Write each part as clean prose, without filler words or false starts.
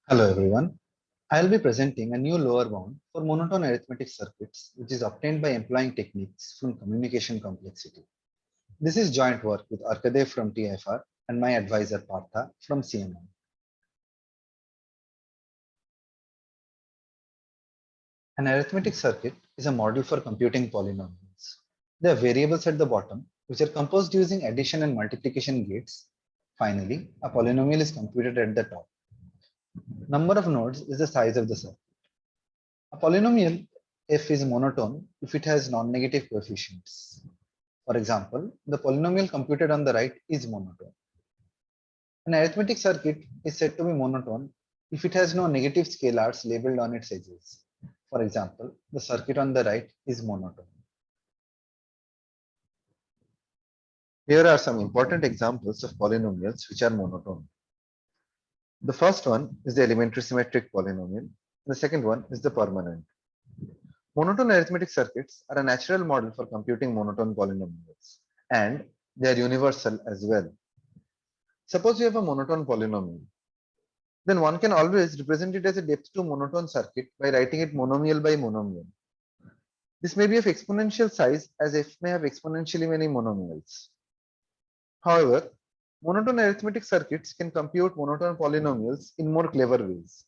Hello everyone. I will be presenting a new lower bound for monotone arithmetic circuits, which is obtained by employing techniques from communication complexity. This is joint work with Arkadev from TFR and my advisor Partha from CMI. An arithmetic circuit is a model for computing polynomials. There are variables at the bottom, which are composed using addition and multiplication gates. Finally, a polynomial is computed at the top. Number of nodes is the size of the circuit. A polynomial f is monotone if it has non-negative coefficients. For example, the polynomial computed on the right is monotone. An arithmetic circuit is said to be monotone if it has no negative scalars labeled on its edges. For example, the circuit on the right is monotone. Here are some important examples of polynomials which are monotone. The first one is the elementary symmetric polynomial. The second one is the permanent. Monotone arithmetic circuits are a natural model for computing monotone polynomials, and they are universal as well. Suppose you have a monotone polynomial, then one can always represent it as a depth 2 monotone circuit by writing it monomial by monomial. This may be of exponential size as f may have exponentially many monomials. However, monotone arithmetic circuits can compute monotone polynomials in more clever ways.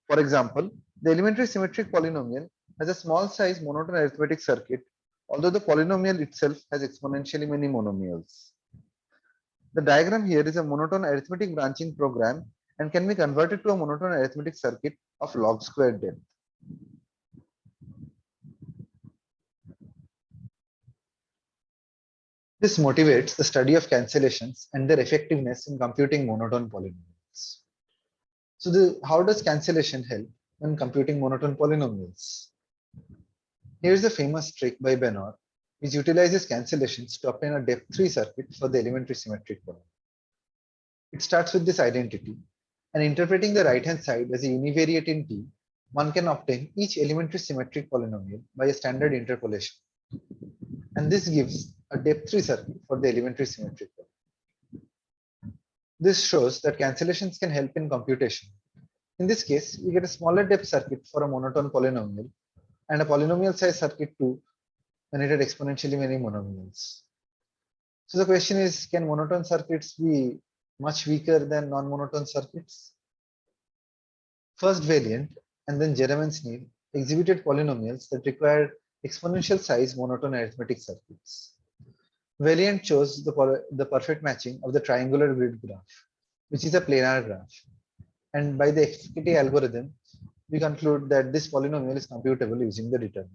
For example, the elementary symmetric polynomial has a small size monotone arithmetic circuit, although the polynomial itself has exponentially many monomials. The diagram here is a monotone arithmetic branching program and can be converted to a monotone arithmetic circuit of log squared depth. This motivates the study of cancellations and their effectiveness in computing monotone polynomials. So how does cancellation help when computing monotone polynomials? Here's a famous trick by Benor, which utilizes cancellations to obtain a depth 3 circuit for the elementary symmetric polynomial. It starts with this identity, and interpreting the right-hand side as a univariate in T, one can obtain each elementary symmetric polynomial by a standard interpolation. And this gives a depth 3 circuit for the elementary symmetric polynomial. This shows that cancellations can help in computation. In this case, we get a smaller depth circuit for a monotone polynomial and a polynomial size circuit too when it had exponentially many monomials. So the question is, can monotone circuits be much weaker than non-monotone circuits? First Valiant and then Jerem and Sneed exhibited polynomials that required exponential size monotone arithmetic circuits. Valiant chose the perfect matching of the triangular grid graph, which is a planar graph. And by the FKT algorithm, we conclude that this polynomial is computable using the determinant.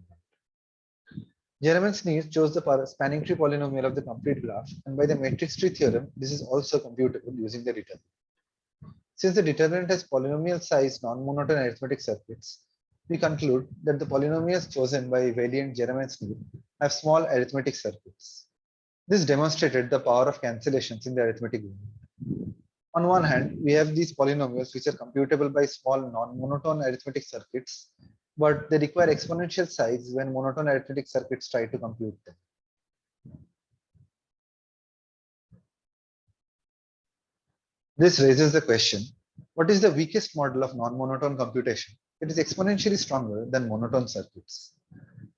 Jerem and Sneed chose the spanning tree polynomial of the complete graph, and by the matrix tree theorem, this is also computable using the determinant. Since the determinant has polynomial size non-monotone arithmetic circuits, we conclude that the polynomials chosen by Valiant, Jerem, and Sneed have small arithmetic circuits. This demonstrated the power of cancellations in the arithmetic world. On one hand, we have these polynomials which are computable by small non-monotone arithmetic circuits, but they require exponential size when monotone arithmetic circuits try to compute them. This raises the question, what is the weakest model of non-monotone computation? It is exponentially stronger than monotone circuits.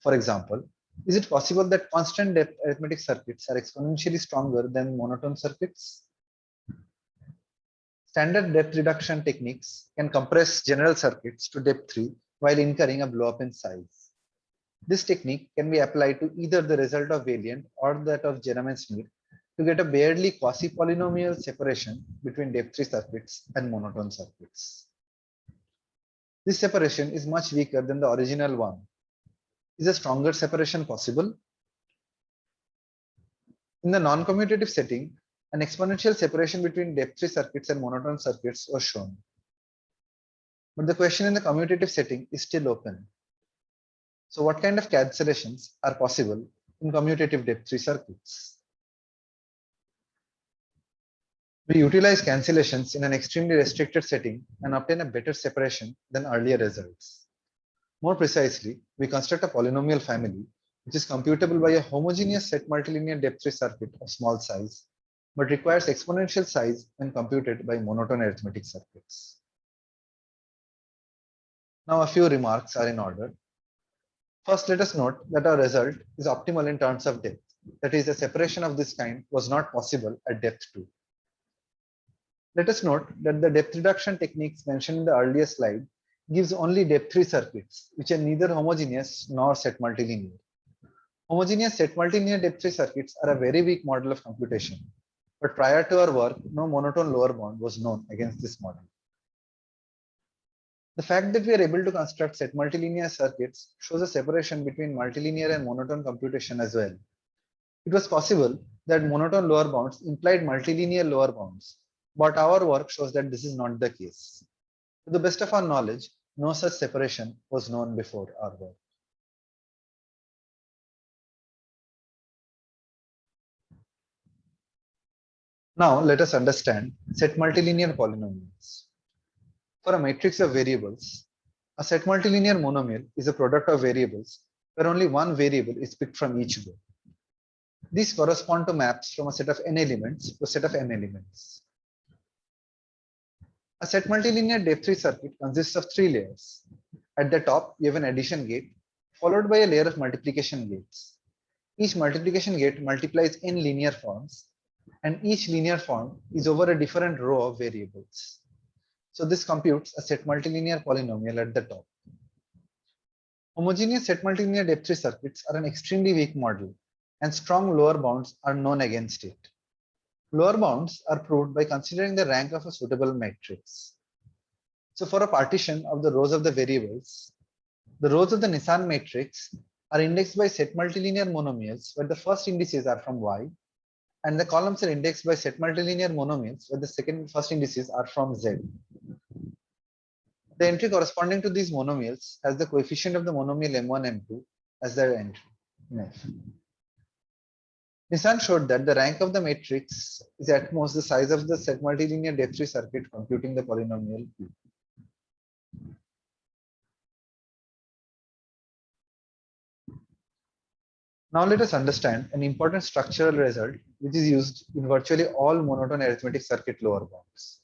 For example, is it possible that constant depth arithmetic circuits are exponentially stronger than monotone circuits? Standard depth reduction techniques can compress general circuits to depth 3 while incurring a blow-up in size. This technique can be applied to either the result of Valiant or that of Jerem and Sneed to get a barely quasi-polynomial separation between depth 3 circuits and monotone circuits. This separation is much weaker than the original one. Is a stronger separation possible? In the non-commutative setting, an exponential separation between depth 3 circuits and monotone circuits was shown. But the question in the commutative setting is still open. So what kind of cancellations are possible in commutative depth 3 circuits? We utilize cancellations in an extremely restricted setting and obtain a better separation than earlier results. More precisely, we construct a polynomial family which is computable by a homogeneous set multilinear depth 3 circuit of small size, but requires exponential size when computed by monotone arithmetic circuits. Now a few remarks are in order. First, let us note that our result is optimal in terms of depth. That is, a separation of this kind was not possible at depth 2. Let us note that the depth reduction techniques mentioned in the earlier slide gives only depth 3 circuits, which are neither homogeneous nor set multilinear. Homogeneous set multilinear depth 3 circuits are a very weak model of computation, but prior to our work, no monotone lower bound was known against this model. The fact that we are able to construct set multilinear circuits shows a separation between multilinear and monotone computation as well. It was possible that monotone lower bounds implied multilinear lower bounds, but our work shows that this is not the case. To the best of our knowledge, no such separation was known before our work. Now let us understand set multilinear polynomials. For a matrix of variables, a set multilinear monomial is a product of variables where only one variable is picked from each group. These correspond to maps from a set of n elements to a set of m elements. A set multilinear depth 3 circuit consists of 3 layers. At the top, you have an addition gate, followed by a layer of multiplication gates. Each multiplication gate multiplies n linear forms, and each linear form is over a different row of variables. So this computes a set multilinear polynomial at the top. Homogeneous set multilinear depth 3 circuits are an extremely weak model, and strong lower bounds are known against it. Lower bounds are proved by considering the rank of a suitable matrix. So for a partition of the rows of the variables, the rows of the Nissan matrix are indexed by set multilinear monomials where the first indices are from Y, and the columns are indexed by set multilinear monomials where the first indices are from Z. The entry corresponding to these monomials has the coefficient of the monomial M1, M2 as their entry in F. Nissan showed that the rank of the matrix is at most the size of the set multilinear depth 3 circuit computing the polynomial P. Now let us understand an important structural result which is used in virtually all monotone arithmetic circuit lower bounds.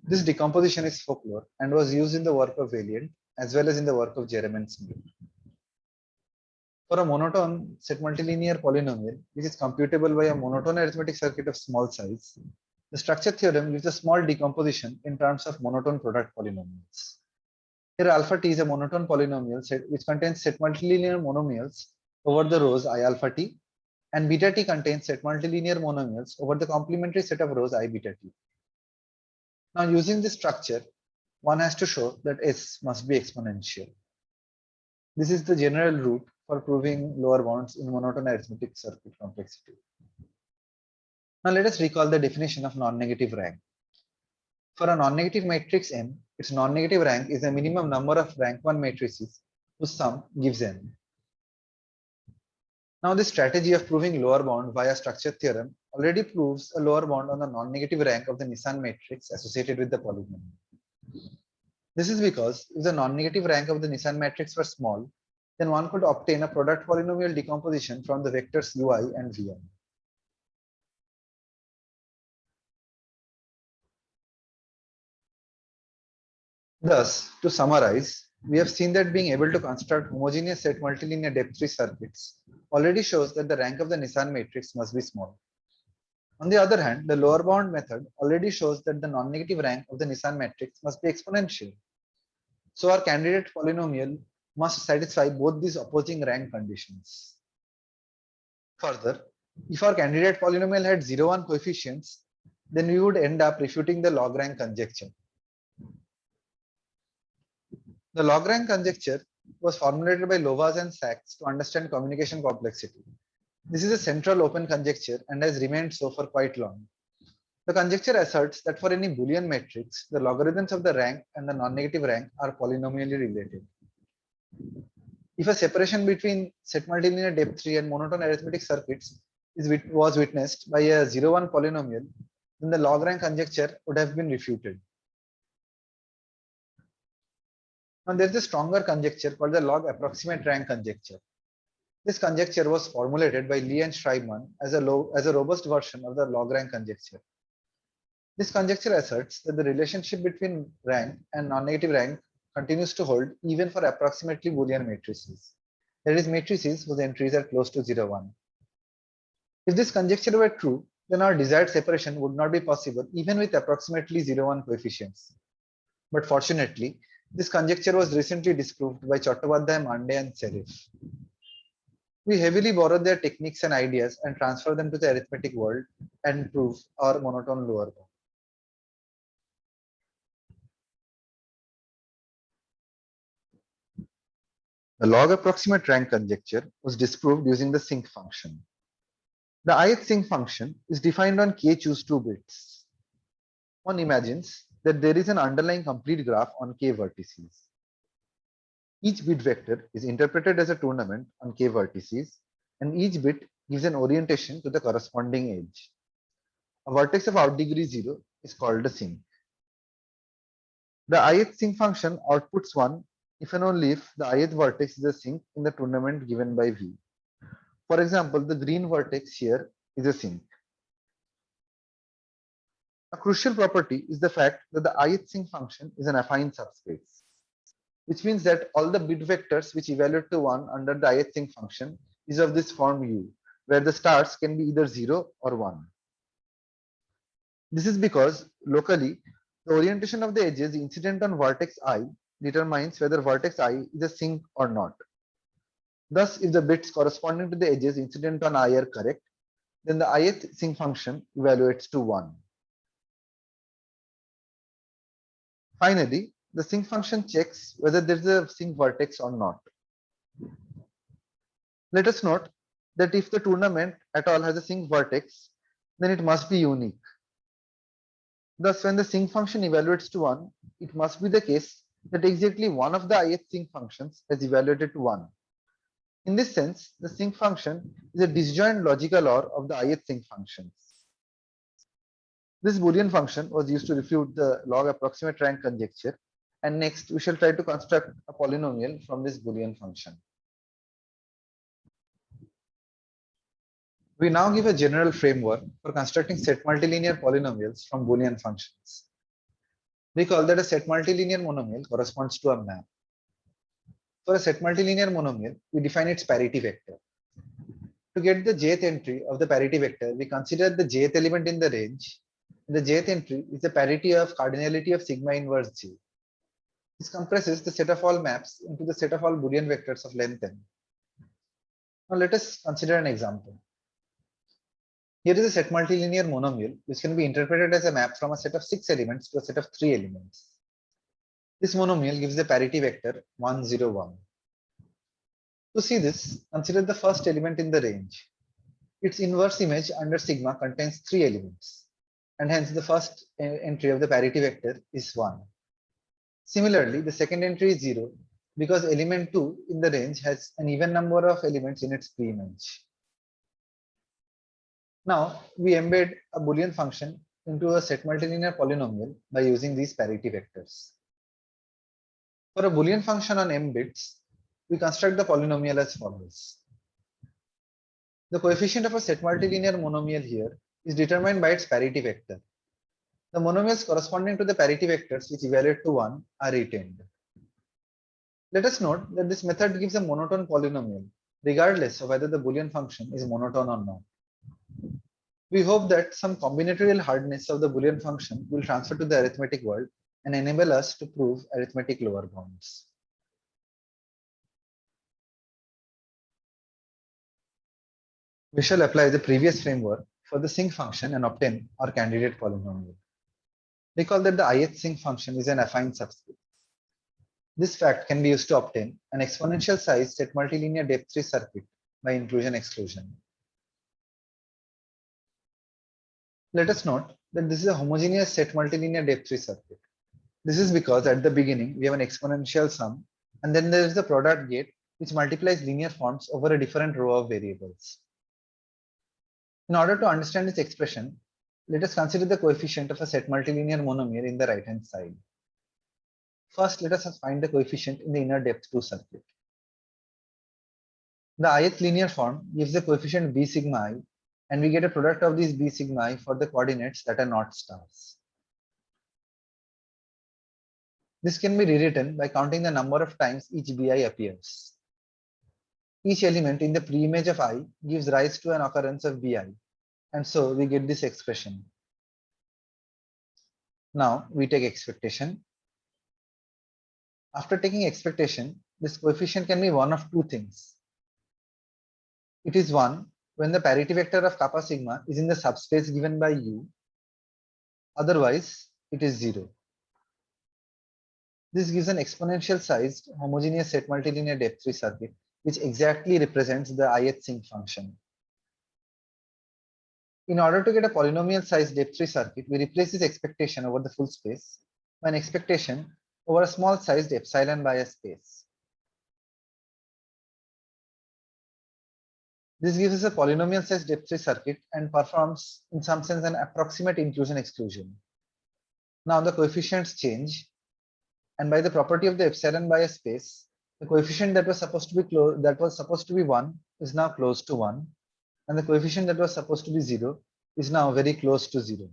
This decomposition is folklore and was used in the work of Valiant as well as in the work of Jerem and Smith. For a monotone set multilinear polynomial, which is computable by a monotone arithmetic circuit of small size, the structure theorem gives a small decomposition in terms of monotone product polynomials. Here alpha t is a monotone polynomial set which contains set multilinear monomials over the rows I alpha t, and beta t contains set multilinear monomials over the complementary set of rows I beta t. Now using this structure, one has to show that S must be exponential. This is the general route for proving lower bounds in monotone arithmetic circuit complexity. Now let us recall the definition of non-negative rank. For a non-negative matrix M, its non-negative rank is the minimum number of rank 1 matrices whose sum gives n. Now this strategy of proving lower bound via structure theorem already proves a lower bound on the non-negative rank of the Nissan matrix associated with the polynomial. This is because if the non-negative rank of the Nissan matrix were small, then one could obtain a product polynomial decomposition from the vectors ui and vi. Thus, to summarize, we have seen that being able to construct homogeneous set multilinear depth 3 circuits already shows that the rank of the Nissan matrix must be small. On the other hand, the lower bound method already shows that the non-negative rank of the Nissan matrix must be exponential. So our candidate polynomial must satisfy both these opposing rank conditions. Further, if our candidate polynomial had 0, 1 coefficients, then we would end up refuting the log rank conjecture. The log rank conjecture was formulated by Lovász and Sachs to understand communication complexity. This is a central open conjecture and has remained so for quite long. The conjecture asserts that for any Boolean matrix, the logarithms of the rank and the non-negative rank are polynomially related. If a separation between set multilinear depth 3 and monotone arithmetic circuits was witnessed by a 0, 1 polynomial, then the log rank conjecture would have been refuted. Now there is a stronger conjecture called the log approximate rank conjecture. This conjecture was formulated by Lee and Schreibman as a robust version of the log rank conjecture. This conjecture asserts that the relationship between rank and non-negative rank continues to hold even for approximately Boolean matrices. That is, matrices whose entries are close to 0, 1. If this conjecture were true, then our desired separation would not be possible even with approximately 0, 1 coefficients. But fortunately, this conjecture was recently disproved by Chattopadhyay, Mandey, and Serif. We heavily borrow their techniques and ideas and transfer them to the arithmetic world and prove our monotone lower bound. The log approximate rank conjecture was disproved using the sinc function. The ith sinc function is defined on k choose 2 bits. One imagines that there is an underlying complete graph on k vertices. Each bit vector is interpreted as a tournament on k vertices, and each bit gives an orientation to the corresponding edge. A vertex of out degree 0 is called a sinc. The ith sinc function outputs 1 if and only if the ith vertex is a sinc in the tournament given by V. For example, the green vertex here is a sinc. A crucial property is the fact that the ith sinc function is an affine subspace, which means that all the bit vectors which evaluate to 1 under the ith sinc function is of this form U, where the stars can be either 0 or 1. This is because locally, the orientation of the edges incident on vertex I determines whether vertex I is a sinc or not. Thus, if the bits corresponding to the edges incident on I are correct, then the ith sinc function evaluates to 1. Finally, the sinc function checks whether there is a sinc vertex or not. Let us note that if the tournament at all has a sinc vertex, then it must be unique. Thus, when the sinc function evaluates to 1, it must be the case that exactly one of the ith sinc functions has evaluated to 1. In this sense, the sinc function is a disjoint logical OR of the ith sinc functions. This Boolean function was used to refute the log approximate rank conjecture, and next we shall try to construct a polynomial from this Boolean function. We now give a general framework for constructing set multilinear polynomials from Boolean functions. Recall that a set multilinear monomial corresponds to a map. For a set multilinear monomial, we define its parity vector. To get the jth entry of the parity vector, we consider the jth element in the range. The jth entry is the parity of cardinality of sigma inverse j. This compresses the set of all maps into the set of all Boolean vectors of length n. Now let us consider an example. Here is a set multilinear monomial which can be interpreted as a map from a set of 6 elements to a set of 3 elements. This monomial gives the parity vector 1, 0, 1. To see this, consider the first element in the range. Its inverse image under sigma contains 3 elements, and hence the first entry of the parity vector is 1. Similarly, the second entry is 0 because element 2 in the range has an even number of elements in its pre-image. Now, we embed a Boolean function into a set multilinear polynomial by using these parity vectors. For a Boolean function on m bits, we construct the polynomial as follows. The coefficient of a set multilinear monomial here is determined by its parity vector. The monomials corresponding to the parity vectors which evaluate to 1 are retained. Let us note that this method gives a monotone polynomial, regardless of whether the Boolean function is monotone or not. We hope that some combinatorial hardness of the Boolean function will transfer to the arithmetic world and enable us to prove arithmetic lower bounds. We shall apply the previous framework for the sinc function and obtain our candidate polynomial. Recall that the ith sinc function is an affine subspace. This fact can be used to obtain an exponential size set multilinear depth tree circuit by inclusion-exclusion. Let us note that this is a homogeneous set multilinear depth tree circuit. This is because at the beginning we have an exponential sum, and then there is the product gate which multiplies linear forms over a different row of variables. In order to understand this expression, let us consider the coefficient of a set multilinear monomial in the right-hand side. First, let us find the coefficient in the inner depth 2 circuit. The ith linear form gives the coefficient b sigma I, and we get a product of these b sigma I for the coordinates that are not stars. This can be rewritten by counting the number of times each bi appears. Each element in the preimage of I gives rise to an occurrence of bi, and so we get this expression. Now we take expectation. After taking expectation, this coefficient can be one of two things. It is 1 when the parity vector of kappa sigma is in the subspace given by U. Otherwise, it is 0. This gives an exponential sized homogeneous set multilinear depth-free circuit, which exactly represents the ith sinc function. In order to get a polynomial sized depth-free circuit, we replace this expectation over the full space by an expectation over a small sized epsilon by a space. This gives us a polynomial sized depth-free circuit and performs in some sense an approximate inclusion-exclusion. Now the coefficients change, and by the property of the epsilon by a space, the coefficient that was supposed to be 1 is now close to 1, and the coefficient that was supposed to be 0 is now very close to 0.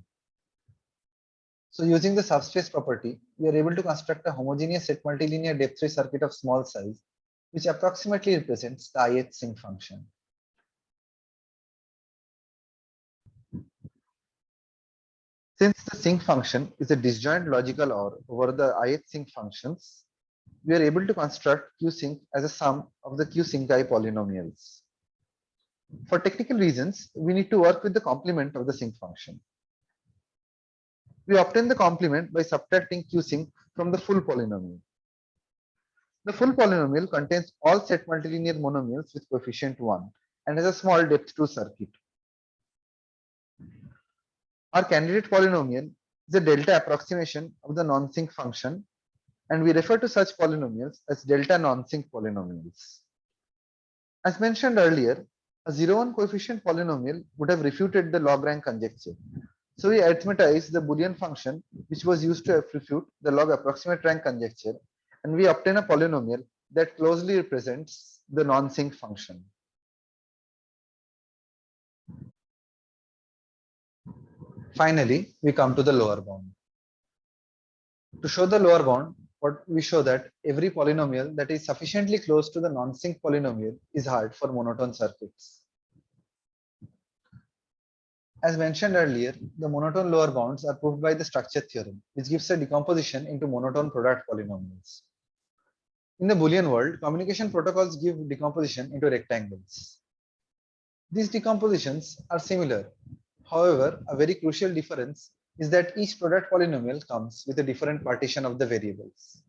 So using the subspace property, we are able to construct a homogeneous set multilinear depth-free circuit of small size, which approximately represents the ith sinc function. Since the sinc function is a disjoint logical OR over the ith sinc functions, we are able to construct Q sinc as a sum of the Q sinc I polynomials. For technical reasons, we need to work with the complement of the sinc function. We obtain the complement by subtracting Q sinc from the full polynomial. The full polynomial contains all set multilinear monomials with coefficient 1 and has a small depth to circuit. Our candidate polynomial is a delta approximation of the non-sinc function, and we refer to such polynomials as delta non-sinc polynomials. As mentioned earlier, a 0-1 coefficient polynomial would have refuted the log rank conjecture. So we arithmetized the Boolean function which was used to refute the log approximate rank conjecture, and we obtain a polynomial that closely represents the non-sinc function. Finally, we come to the lower bound. To show the lower bound, we show that every polynomial that is sufficiently close to the non-sinc polynomial is hard for monotone circuits. As mentioned earlier, the monotone lower bounds are proved by the structure theorem, which gives a decomposition into monotone product polynomials. In the Boolean world, communication protocols give decomposition into rectangles. These decompositions are similar. However, a very crucial difference is that each product polynomial comes with a different partition of the variables.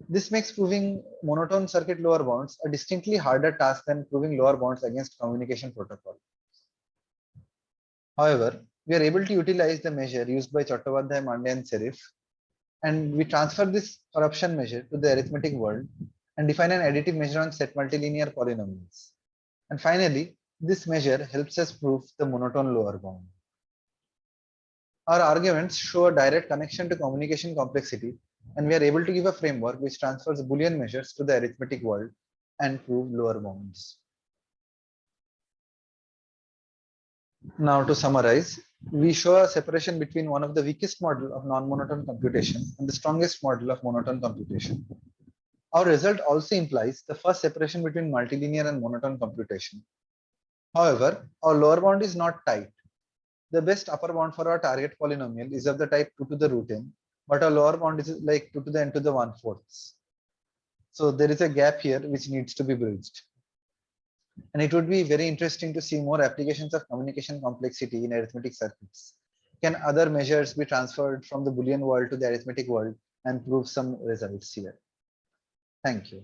This makes proving monotone circuit lower bounds a distinctly harder task than proving lower bounds against communication protocol. However, we are able to utilize the measure used by Chattopadhyay, Mandey, and Serif, and we transfer this corruption measure to the arithmetic world and define an additive measure on set multilinear polynomials. And finally, this measure helps us prove the monotone lower bound. Our arguments show a direct connection to communication complexity, and we are able to give a framework which transfers Boolean measures to the arithmetic world and prove lower bounds. Now to summarize, we show a separation between one of the weakest model of non-monotone computation and the strongest model of monotone computation. Our result also implies the first separation between multilinear and monotone computation. However, our lower bound is not tight. The best upper bound for our target polynomial is of the type 2 to the root n, but our lower bound is like 2 to the n to the 1/4. So there is a gap here which needs to be bridged. And it would be very interesting to see more applications of communication complexity in arithmetic circuits. Can other measures be transferred from the Boolean world to the arithmetic world and prove some results here? Thank you.